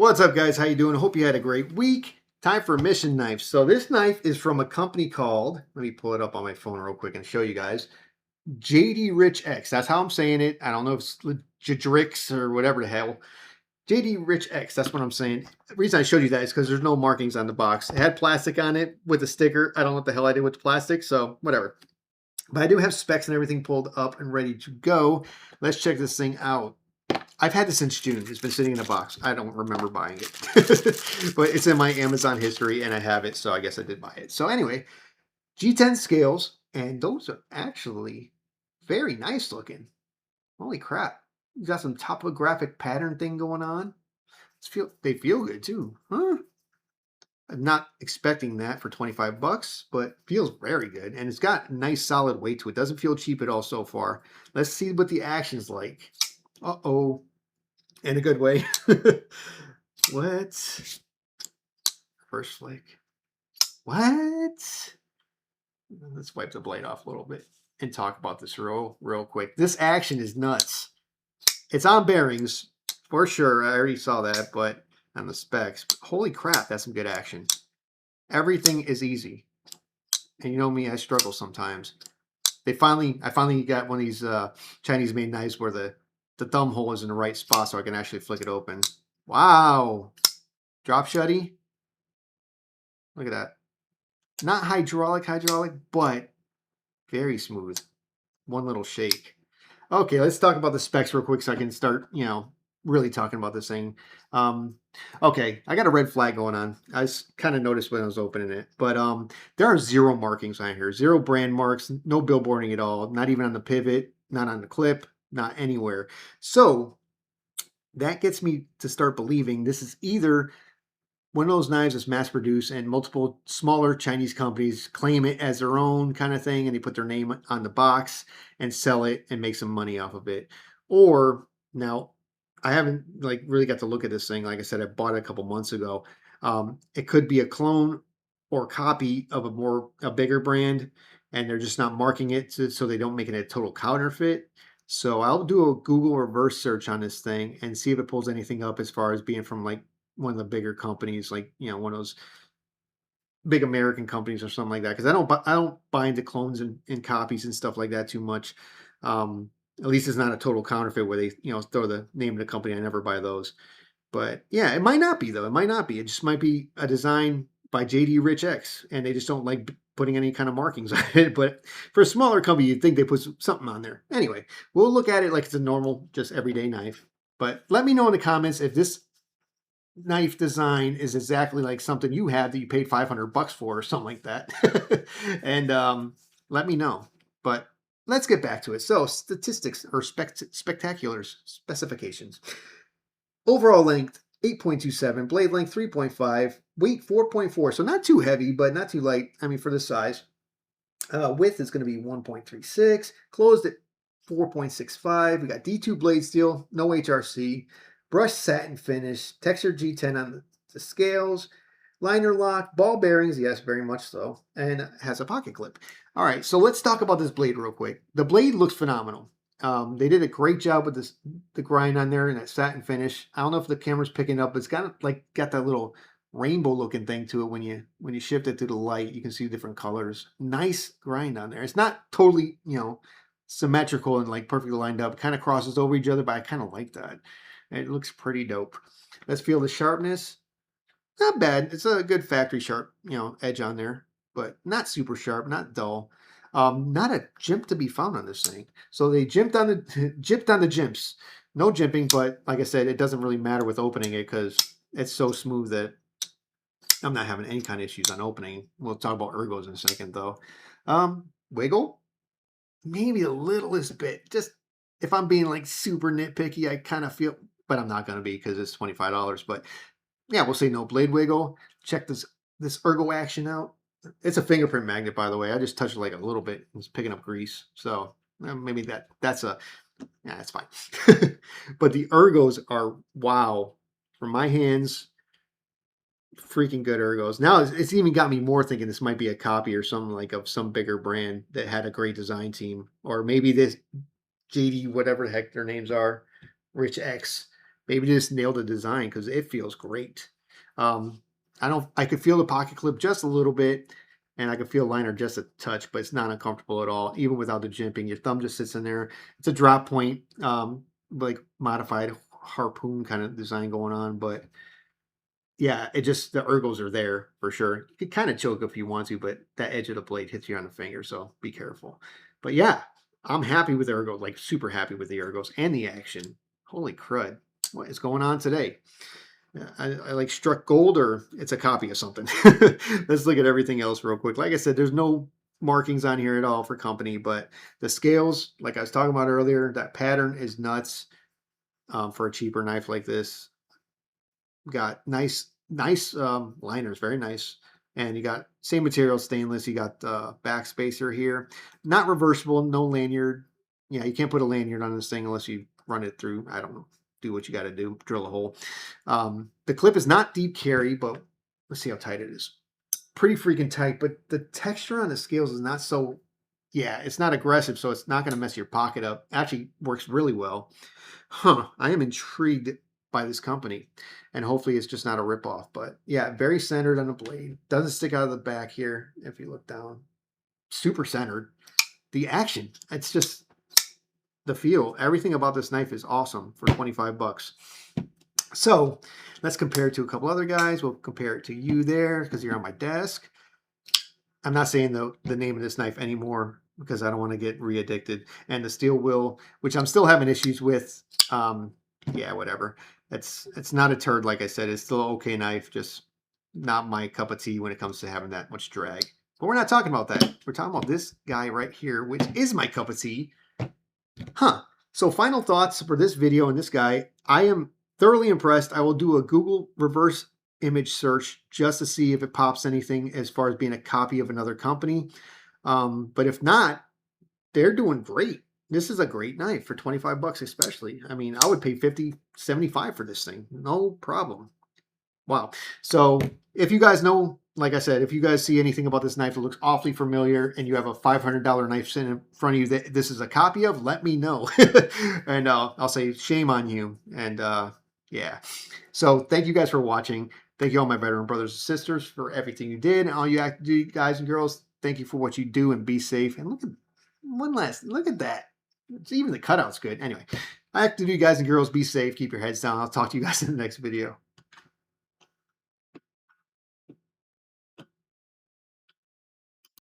What's up, guys? How you doing? I hope you had a great week. Time for mission knife. So this knife is from a company called, let me pull it up on my phone real quick and show you guys. JDRICHX. That's how I'm saying it. I don't know if it's JDRICHX or whatever the hell. JDRICHX. That's what I'm saying. The reason I showed you that is because there's no markings on the box. It had plastic on it with a sticker. I don't know what the hell I did with the plastic, so whatever. But I do have specs and everything pulled up and ready to go. Let's check this thing out. I've had this since June. It's been sitting in a box. I don't remember buying it. But it's in my Amazon history and I have it, so I guess I did buy it. So anyway, G10 scales, and those are actually very nice looking. Holy crap. You got some topographic pattern thing going on. They feel good too. Huh? I'm not expecting that for 25 bucks, but feels very good. And it's got nice solid weight to it. Doesn't feel cheap at all so far. Let's see what the action's like. Uh-oh. In a good way. What? First flick. What? Let's wipe the blade off a little bit and talk about this real quick. This action is nuts. It's on bearings for sure. I already saw that, but on the specs. But holy crap, that's some good action. Everything is easy. And you know me, I struggle sometimes. I finally got one of these Chinese made knives where the thumb hole is in the right spot so I can actually flick it open. Wow. Drop shutty. Look at that. Not hydraulic, but very smooth. One little shake. Okay, let's talk about the specs real quick so I can start, really talking about this thing. Okay, I got a red flag going on. I kind of noticed when I was opening it, but there are zero markings on here. Zero brand marks, no billboarding at all, not even on the pivot, not on the clip, not anywhere. So that gets me to start believing this is either one of those knives that's mass produced and multiple smaller Chinese companies claim it as their own kind of thing and they put their name on the box and sell it and make some money off of it. Or now I haven't really got to look at this thing. Like I said, I bought it a couple months ago. It could be a clone or copy of a bigger brand, and they're just not marking it so they don't make it a total counterfeit. So I'll do a Google reverse search on this thing and see if it pulls anything up as far as being from one of the bigger companies, one of those big American companies or something like that. Because I don't buy into clones and copies and stuff like that too much. At least it's not a total counterfeit where they throw the name of the company. I never buy those. But yeah, it might not be though. It might not be. It just might be a design by JDRICHX, and they just don't like putting any kind of markings on it. But for a smaller company, you'd think they put something on there. Anyway, we'll look at it like it's a normal, just everyday knife. But let me know in the comments if this knife design is exactly like something you have that you paid 500 bucks for or something like that. And let me know. But let's get back to it. So statistics or spectaculars, specifications. Overall length, 8.27. Blade length, 3.5. Weight, 4.4. So not too heavy, but not too light. I mean, for this size. Width is going to be 1.36. Closed at 4.65. We got D2 blade steel, no HRC. Brushed satin finish. Textured G10 on the scales. Liner lock. Ball bearings, yes, very much so. And has a pocket clip. All right, so let's talk about this blade real quick. The blade looks phenomenal. They did a great job with the grind on there and that satin finish. I don't know if the camera's picking up, but it's got that little rainbow looking thing to it when you shift it to the light. You can see different colors. Nice grind on there. It's not totally, symmetrical and perfectly lined up. It kind of crosses over each other, but I kind of like that. It looks pretty dope. Let's feel the sharpness. Not bad. It's a good factory sharp, edge on there, but not super sharp, not dull. Not a jimp to be found on this thing. So they gypped on the jimps. No jimping, but like I said, it doesn't really matter with opening it because it's so smooth that I'm not having any kind of issues on opening. We'll talk about ergos in a second though. Wiggle, maybe the littlest bit. Just if I'm being super nitpicky, I kind of feel, but I'm not going to be because it's $25. But yeah, we'll say no blade wiggle. Check this ergo action out. It's a fingerprint magnet, by the way. I just touched it a little bit. It's picking up grease. So maybe that's fine. But the ergos are, wow. For my hands, freaking good ergos. Now it's even got me more thinking this might be a copy or something of some bigger brand that had a great design team. Or maybe this JD, whatever the heck their names are, Rich X, Maybe just nail the design because it feels great. Um, I could feel the pocket clip just a little bit, and I could feel liner just a touch, but it's not uncomfortable at all, even without the jimping. Your thumb just sits in there. It's a drop point, like modified harpoon kind of design going on, but yeah, it just the ergos are there for sure. You can kind of choke if you want to, but that edge of the blade hits you on the finger, so be careful. But yeah, I'm happy with the ergos, like super happy with the ergos and the action. Holy crud. What is going on today? Yeah, I like struck gold or it's a copy of something. Let's look at everything else real quick. Like I said, there's no markings on here at all for company, but the scales, like I was talking about earlier, that pattern is nuts for a cheaper knife like this. Got nice liners, very nice. And you got same material, stainless. You got the back spacer here, not reversible, no lanyard. Yeah, you can't put a lanyard on this thing unless you run it through. I don't know, do what you got to do, drill a hole. The clip is not deep carry, but let's see how tight it is. Pretty freaking tight, but the texture on the scales is not so. Yeah, it's not aggressive, so it's not going to mess your pocket up. Actually, works really well. Huh, I am intrigued by this company, and hopefully it's just not a ripoff. But yeah, very centered on the blade. Doesn't stick out of the back here if you look down. Super centered. The action, it's just the feel. Everything about this knife is awesome for 25 bucks. So let's compare it to a couple other guys. We'll compare it to you there because you're on my desk. I'm not saying the name of this knife anymore because I don't want to get re-addicted. And the steel wheel, which I'm still having issues with. Yeah, whatever. It's not a turd, like I said. It's still an okay knife, just not my cup of tea when it comes to having that much drag. But we're not talking about that. We're talking about this guy right here, which is my cup of tea. Huh. So final thoughts for this video and this guy. I am thoroughly impressed. I will do a Google reverse image search just to see if it pops anything as far as being a copy of another company. But if not, they're doing great. This is a great knife for 25 bucks especially. I mean, I would pay 50, 75 for this thing. No problem. Wow. So if you guys know, like I said, if you guys see anything about this knife that looks awfully familiar and you have a $500 knife sitting in front of you that this is a copy of, let me know. And I'll say shame on you. And yeah. So thank you guys for watching. Thank you all my veteran brothers and sisters for everything you did. And all you guys and girls, thank you for what you do and be safe. And look at that. Even the cutout's good. Anyway, I have to do, you guys and girls, be safe. Keep your heads down. I'll talk to you guys in the next video.